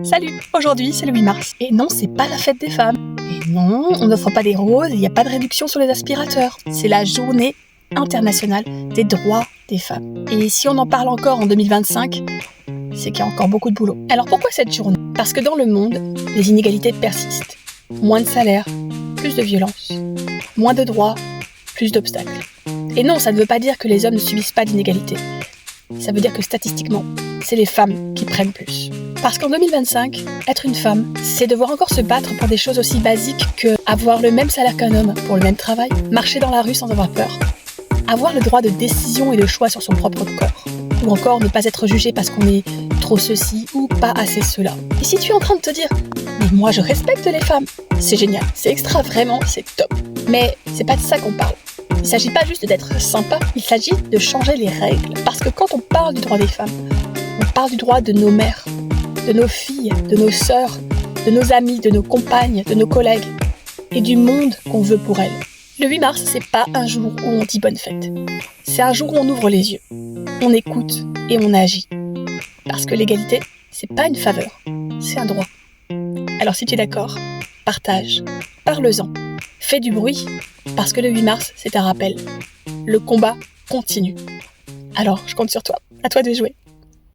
Salut! Aujourd'hui, c'est le 8 mars. Et non, c'est pas la fête des femmes. Et non, on n'offre pas des roses et il n'y a pas de réduction sur les aspirateurs. C'est la journée internationale des droits des femmes. Et si on en parle encore en 2025, c'est qu'il y a encore beaucoup de boulot. Alors pourquoi cette journée? Parce que dans le monde, les inégalités persistent. Moins de salaire, plus de violence. Moins de droits, plus d'obstacles. Et non, ça ne veut pas dire que les hommes ne subissent pas d'inégalités. Ça veut dire que statistiquement, c'est les femmes qui prennent plus. Parce qu'en 2025, être une femme, c'est devoir encore se battre pour des choses aussi basiques que avoir le même salaire qu'un homme pour le même travail, marcher dans la rue sans avoir peur, avoir le droit de décision et de choix sur son propre corps, ou encore ne pas être jugé parce qu'on est trop ceci ou pas assez cela. Et si tu es en train de te dire « Mais moi je respecte les femmes », c'est génial, c'est extra, vraiment, c'est top. Mais c'est pas de ça qu'on parle. Il ne s'agit pas juste d'être sympa, il s'agit de changer les règles. Parce que quand on parle du droit des femmes, on parle du droit de nos mères, de nos filles, de nos sœurs, de nos amis, de nos compagnes, de nos collègues, et du monde qu'on veut pour elles. Le 8 mars, c'est pas un jour où on dit bonne fête. C'est un jour où on ouvre les yeux, on écoute et on agit. Parce que l'égalité, c'est pas une faveur, c'est un droit. Alors si tu es d'accord, partage, parle-en, fais du bruit, parce que le 8 mars, c'est un rappel. Le combat continue. Alors, je compte sur toi. À toi de jouer.